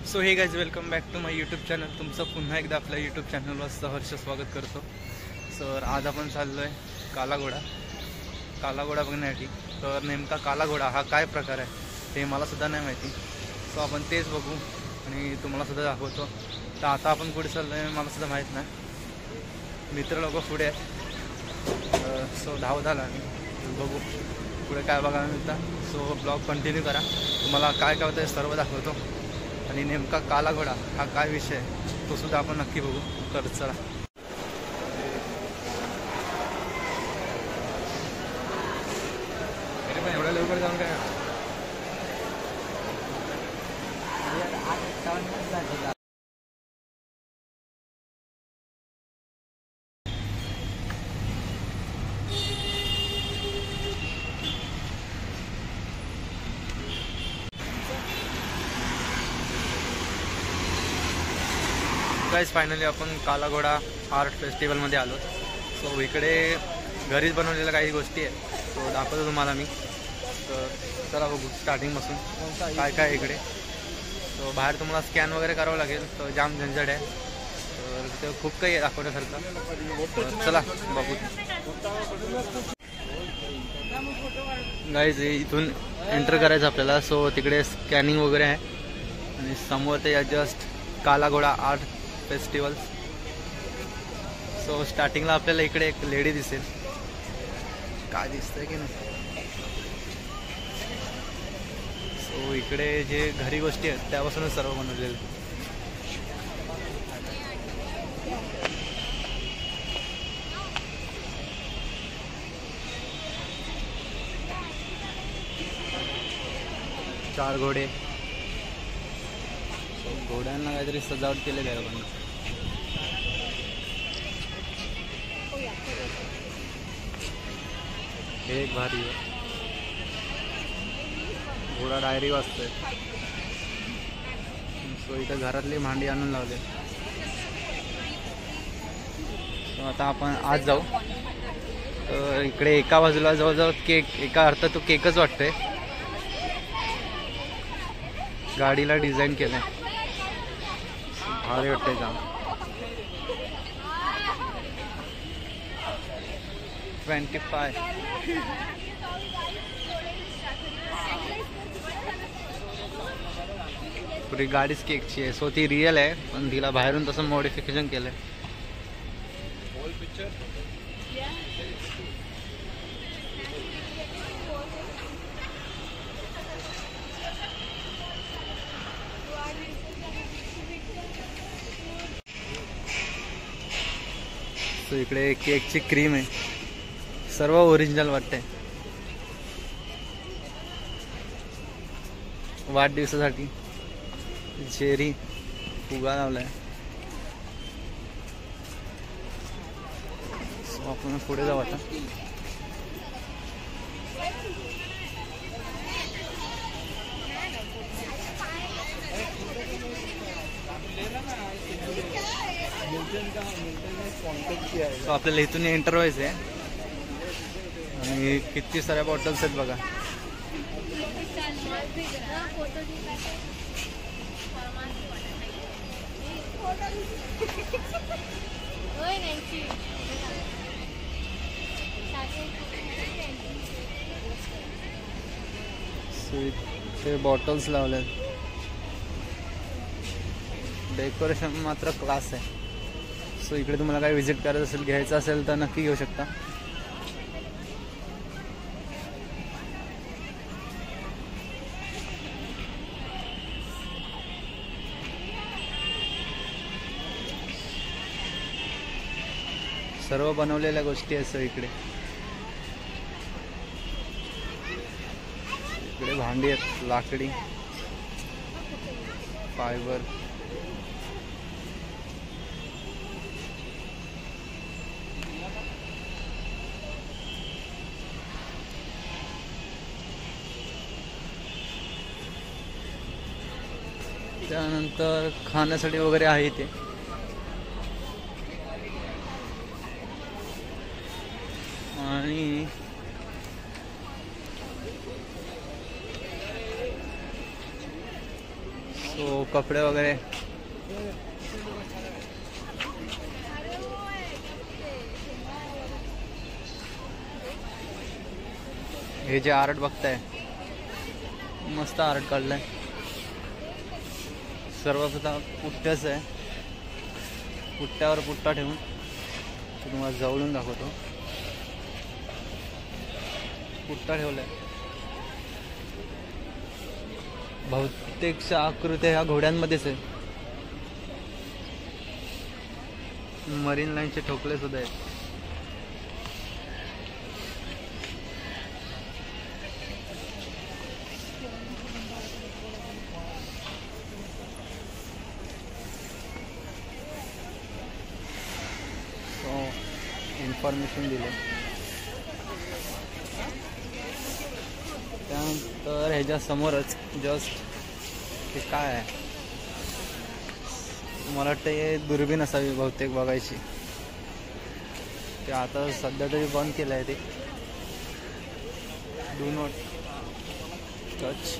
So hey guys welcome back to my YouTube channel. तुमचं पुन्हा एकदा आपल्या यूट्यूब चॅनलवर सहर्ष स्वागत करतो. सर आज आपण चाललो आहे कालाघोडा बघण्यासाठी. तर नेमका कालाघोडा हा काय प्रकार आहे ते मलासुद्धा नाही माहिती. सो आपण तेच बघू आणि तुम्हालासुद्धा दाखवतो. तर आता आपण पुढे चाललो आहे मलासुद्धा माहीत नाही. मित्र लोक पुढे आहेत. सो धावत आला आणि बघू पुढे काय बघायला मिळतं. सो ब्लॉग कंटिन्यू करा. तुम्हाला काय काय होतं सर्व दाखवतो. आणि नेमका कालाघोडा हा काय विषय आहे तो सुद्धा आपण नक्की बघू. तर चला. पण एवढ्या लवकर जाऊन काय गाइस फायनली आपण कालाघोडा आर्ट फेस्टिवलमध्ये आलो. सो इकडे घरीच बनवलेल्या काही गोष्टी आहेत. सो दाखवतो तुम्हाला मी. तर चला बघू स्टार्टिंगपासून काय काय इकडे. सो बाहेर तुम्हाला स्कॅन वगैरे करावं लागेल. तर जाम झंझट आहे. तर तिथं खूप काही आहे दाखवण्यासारखं. चला बघू. गाइस इथून एंटर करायचं आपल्याला. सो तिकडे स्कॅनिंग वगैरे आहे आणि समोर ते जस्ट कालाघोडा आर्ट फेस्टिवल्स. सो स्टार्टिंगला आपल्याला इकडे एक लेडी दिसेल. काय दिसतंय की नाही. सो इकडे जे घरी गोष्टी आहेत त्यापासूनच सर्व बनवलेलं. चार घोडे. घोड्यांना काहीतरी सजावट केलेली आहे लोकांना. हे एक भारी आहे. घोडा डायरी वाजतोय. सो इथं घरातली भांडी आणून लावले. सो आता आपण आज जाऊ. तर इकडे एका बाजूला जवळजवळ केक. एका अर्थात तो केकच वाटतोय. गाडीला डिझाईन केलंय. भारी वाटतंय जाम. 25 पुरी गाडीच केकची आहे. सो ती रिअल आहे पण तिला बाहेरून तसं मॉडिफिकेशन केलंय. सो इकडे केकची क्रीम आहे. सर्व ओरिजिनल वाटते. वाढदिवसासाठी चेरी फुगा लावलाय. सो आपण पुढे जाऊ आता. सो आपल्याला इथून एंटर व्हायचं आहे. आणि किती साऱ्या बॉटल्स आहेत बघा. सो इथे बॉटल्स लावल्यात. डेकोरेशन मात्र क्लास आहे. सो इकडे तुम्हाला काही विजिट करायचं असेल घ्यायचं असेल तर नक्की घेऊ शकता. सर्व बनवलेल्या गोष्टी आहेत. सो इकडे भांडी आहेत. लाकडी फायबर. त्यानंतर खाण्यासाठी वगैरे आहे इथे. आणि सो कपडे वगैरे हे जे आर्ट बघताय मस्त आर्ट काढलाय. सर्वप्रथम पुट्ट्याच आहे. पुट्ट्यावर पुट्टा ठेवून तुम्हाला जवळून दाखवतो. पुट्टा ठेवलाय. बहुतेक आकृत्या ह्या घोड्यांमध्येच आहे. मरीन लाईनचे ठोकले सुद्धा आहेत. इन्फॉर्मेशन दिले. त्यानंतर ह्याच्या समोरच जस्ट ते काय आहे मला वाटतं हे दुर्बीण असावी बहुतेक बघायची. ते आता सध्या तरी बंद केलं आहे. ते डू नॉट टच.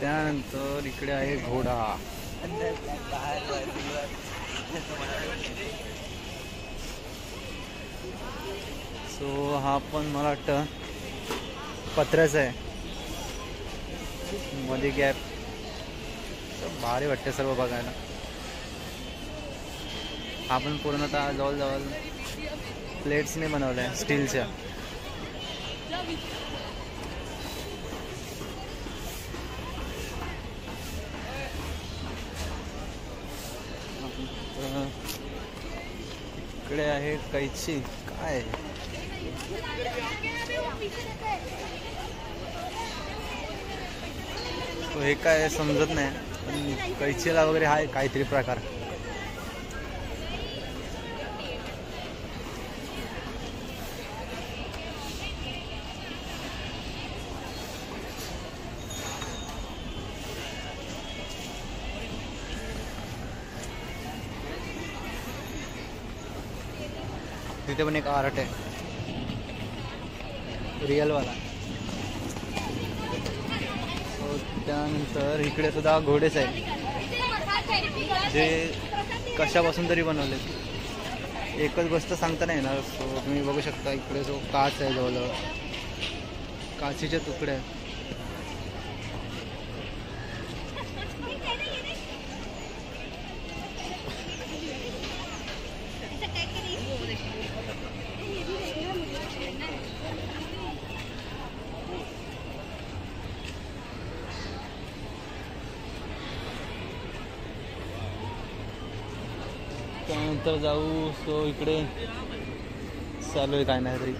त्यानंतर इकडे आहे घोडा. सो हा पण मला वाटतं पत्र्याचा आहे. मध्ये गॅप. भारी वाटते सर्व बघायला. हा पण पूर्णतः जवळजवळ प्लेट्सने बनवला आहे स्टीलच्या. इकडे आहे कैची. काय हे काय समजत नाही पण कैचीला वगैरे आहे काहीतरी प्रकार. तिथे पण एक आर्ट आहे रिअलवाला. त्यानंतर इकडे सुद्धा घोडेच आहेत जे कशापासून तरी बनवले. एकच गोष्ट सांगता नाही येणार. सो तुम्ही बघू शकता इकडे जो काच आहे जवळजवळ काचीचे तुकडे आहेत. त्यानंतर जाऊ. सो इकडे चालू आहे काय नाही तरी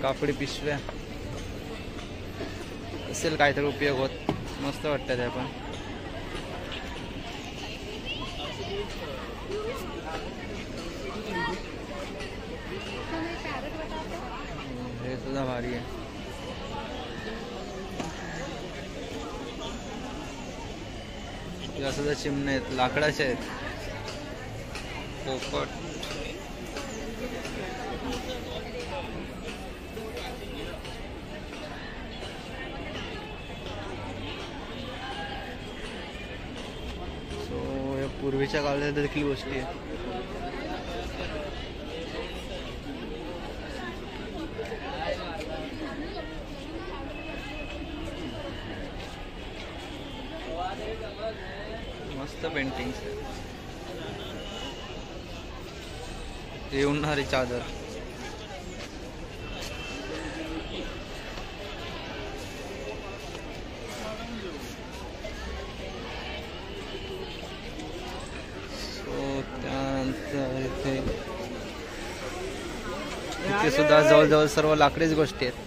कापडी पिशव्या असेल काहीतरी उपयोग होत. मस्त वाटतं त्या पण. हे सुद्धा भारी आहे. या सुद्धा चिमणे आहेत लाकडाचे आहेत. पोपट. सो या पूर्वीच्या काळात देखील गोष्टी आहेत. मस्त पेंटिंग्स. ते उन्हाळी चादर. सो त्यानंतर इथे सुद्धा जवळजवळ सर्व लाकडीच गोष्टी आहेत.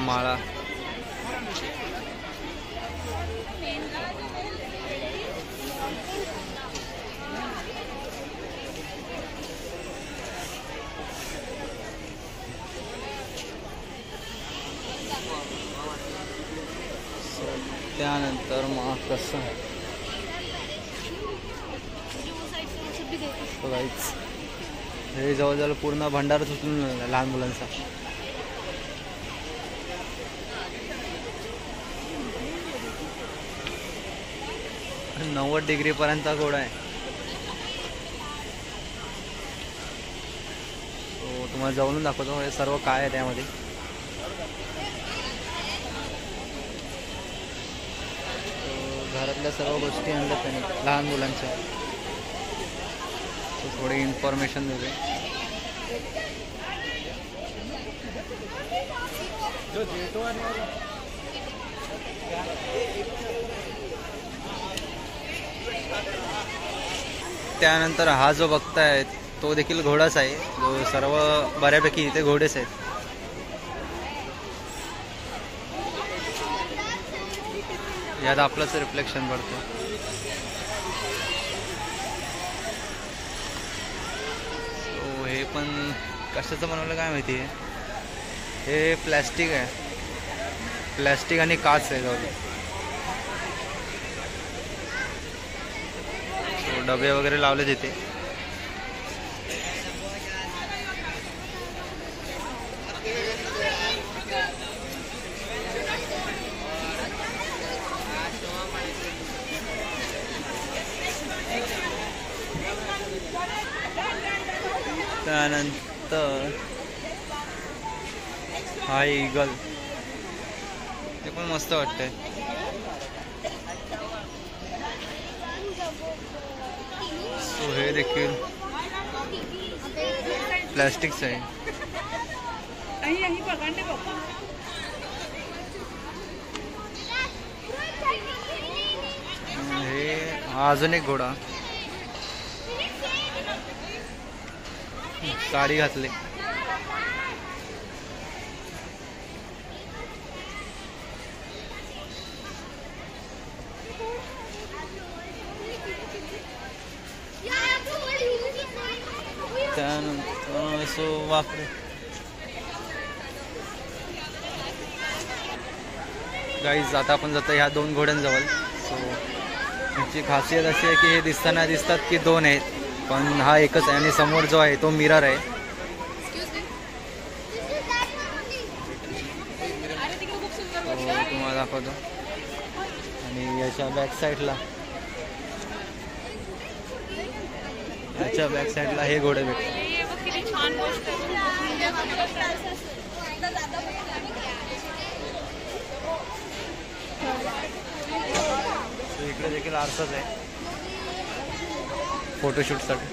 माळा. त्यानंतर मग कसं बघायच, हे जवळजवळ पूर्ण भंडारच उचलून लहान मुलांचा. 90 डिग्रीपर्यंतचा घोडा आहे. तो तुम्हाला जवळून दाखवतो हे सर्व काय आहे त्यामध्ये. घरातल्या सर्व गोष्टी आणल्या त्याने लहान मुलांच्या. थोडी इन्फॉर्मेशन देते. त्यानंतर हा जो बघताय तो देखील घोडाच आहे, जो सर्व बऱ्यापैकी इथे घोडेच आहेत. यात आपलंच रिफ्लेक्शन पडतं. तो हे पण कशाचं बनवलं काय माहिती आहे. हे प्लॅस्टिक आहे, प्लॅस्टिक आणि काच आहे जवळ. डबे वगैरे लावले तिथे. त्यानंतर हा ईगल, ते पण मस्त वाटतंय. सो हे देखील प्लॅस्टिकचं आहे. हे हा अजून एक घोडा, साडी घातली. त्यानंतर सो वापरे गाईज, आता आपण जातो ह्या 2 घोड्यांजवळ. सो ह्याची खासियत अशी आहे की हे दिसताना दिसतात की 2 आहेत, पण हा एकच आहे. आणि समोर जो आहे तो मिरर आहे. तुम्हाला दाखवतो. आणि याच्या बॅक साईडला हे घोडे भेटतात. इकडे देखील आरसाच आहे फोटोशूटसाठी.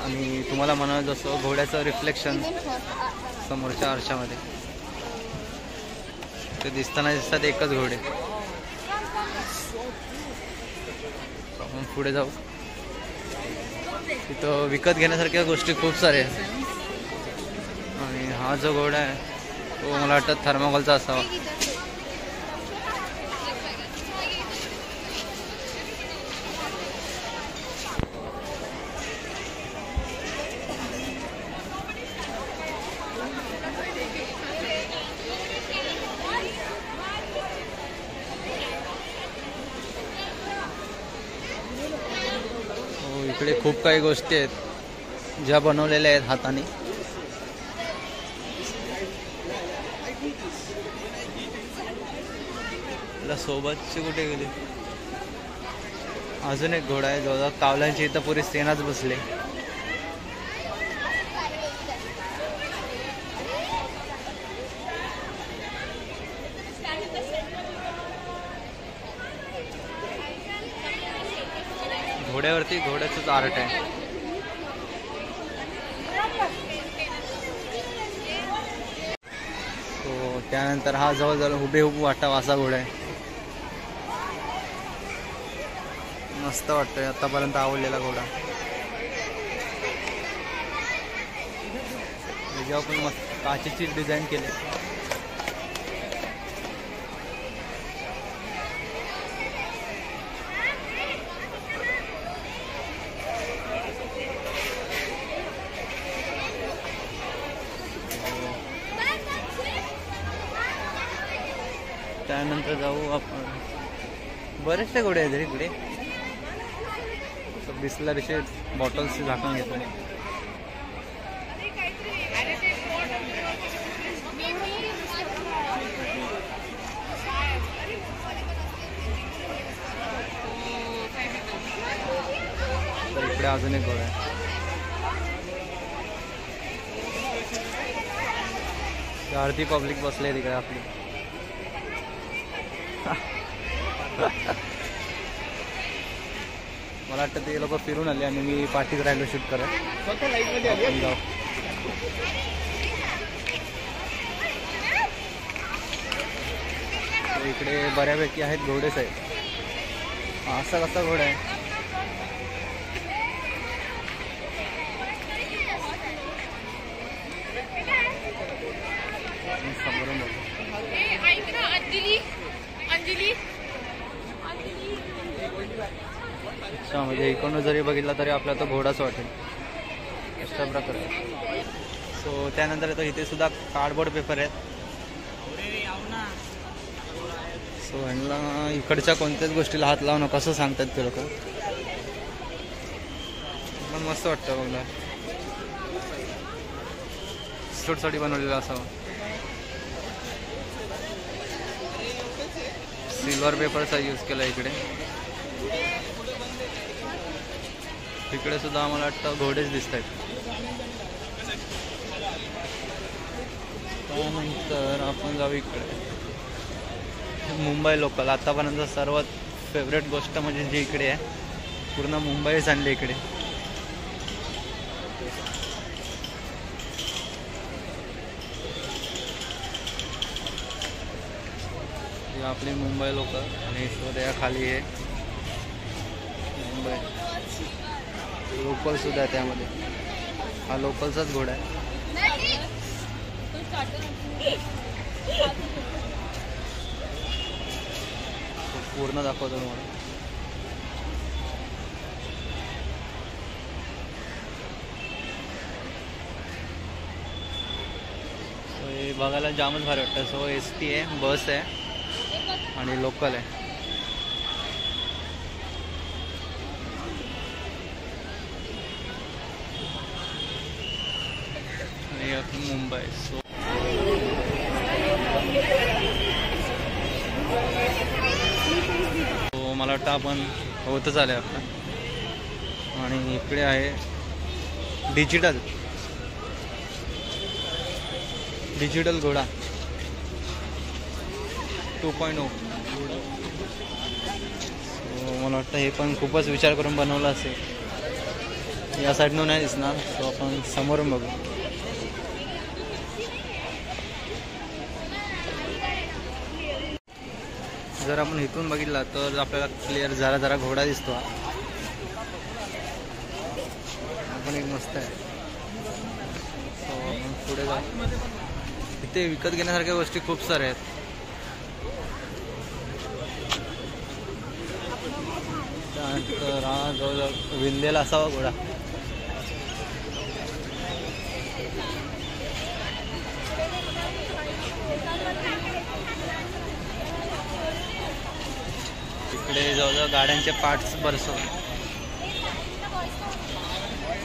आणि तुम्हाला म्हणत जसं घोड्याचं रिफ्लेक्शन समोरच्या आरशामध्ये ते दिसताना दिसतात एकच घोडे. आपण पुढे जाऊ. तिथं विकत घेण्यासारख्या गोष्टी खूप साऱ्या आहेत. आणि हा जो घोडा आहे तो मला वाटतं थर्माकोलचा असावा. इकडे खूप काही गोष्टी आहेत ज्या बनवलेल्या आहेत हाताने. सोबतची कुठे गेली. अजून एक घोडा आहे जवळ कावलांची इथं पुरी सेनाच बसले. घोड्यावरती घोड्याचंच आर्ट आहे. तो त्यानंतर हा जवळजवळ हुबेहूब वाटावा असा घोडा आहे. मस्त वाटतोय आतापर्यंत आवडलेला घोडा. जेव्हा पण मस्त काचेची डिझाईन केली. त्यानंतर जाऊ आपण, बरेचसे घोडे आहेत इकडे. बिस्लरीचे बॉटल्सचे झाकण घेतो. तर इकडे अजून एक घोडा आहे. अर्धी पब्लिक बसले आहे तिकडे आपली. मला वाटतं ते लोक फिरून आले आणि मी पाठीत राहिलो शूट करत. इकडे बऱ्यापैकी आहेत घोडेच आहेत. असा कसा घोडा आहे. समोरून अच्छा, म्हणजे इकडून जरी बघितला तरी आपला तो घोडाच वाटेल अशा प्रकारे. सो त्यानंतर येतो इथे सुद्धा कार्डबोर्ड पेपर आहेत. सो ह्यांना इकडच्या कोणत्याच गोष्टीला हात लावू नका असं सांगतात ते लोक. पण मस्त वाटतं बघला. स्टोरसाठी बनवलेलं असावं. सिल्वर पेपरचा यूज केला इकडे. इकडे सुद्धा आम्हाला वाटतं घोडेच दिसत आहेत. त्यानंतर आपण जाऊ इकडे मुंबई लोकल. आतापर्यंत सर्वात फेवरेट गोष्ट म्हणजे जी इकडे आहे, पूर्ण मुंबईच आणली इकडे. आपली मुंबई लोकल आणि त्या खाली आहे मुंबई लोकल सुद्धा त्यामध्ये. हा लोकलचाच घोडा आहे. पूर्ण दाखवतो तुम्हाला. सो हे बघायला जामच भारी वाटतं. सो ST आहे, बस आहे आणि लोकल आहे. मुंबई. सो मला वाटतं आपण होतच आलं आपलं. आणि इकडे आहे डिजिटल घोडा 2.0. सो मला वाटतं हे पण खूपच विचार करून बनवलं असेल. या साईडनं नाही दिसणार. सो आपण समोरून बघू. जर आपण इथून बघितला तर आपल्याला क्लिअर जरा घोडा दिसतो. आपण एक मस्त आहे. सो आपण पुढे जाऊ. इथे विकत घेण्यासारख्या गोष्टी खूप साऱ्या आहेत. त्यानंतर हा जवळजवळ विंदेला असावा घोडा. इकडे जवळजवळ गाड्यांचे पार्ट्स बरसो.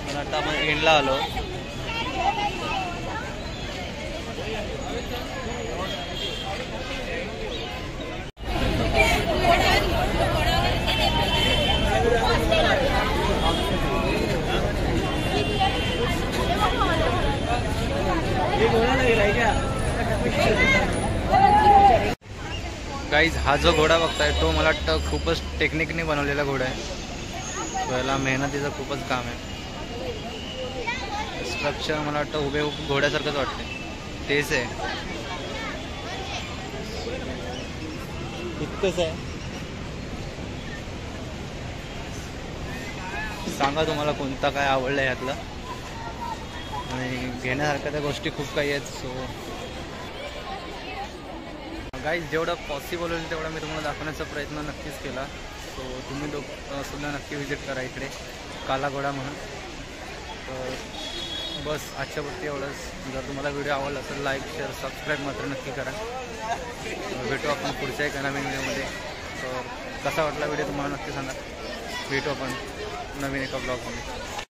मला वाटतं आपण एंडला आलो. गाईज हा जो घोडा बघताय तो मला वाटतं खूपच टेक्निकने बनवलेला घोडा आहे. याला मेहनतीचं खूपच काम आहे. स्ट्रक्चर मला वाटतं उभे घोड्यासारखंच वाटते. तेच आहे, इतकंच आहे. सांगा तुम्हाला कोणता काय आवडलं यातलं. आणि घेण्यासारख्या त्या गोष्टी खूप काही आहेत. सो गाईज जेवढं पॉसिबल होईल तेवढा मी तुम्हाला दाखवण्याचा प्रयत्न नक्कीच केला. सो तुम्ही सुद्धा नक्की विजिट करा इकडे काला घोडा म्हणून. तर बस आजच्यापुरती एवढंच. जर तुम्हाला व्हिडिओ आवडला असेल लाईक शेअर सबस्क्राईब मात्र नक्की करा. भेटू आपण पुढच्या एका नवीन व्हिडिओमध्ये. तर कसा वाटला व्हिडिओ तुम्हाला नक्की सांगा. भेटू आपण नवीन एका ब्लॉगमध्ये.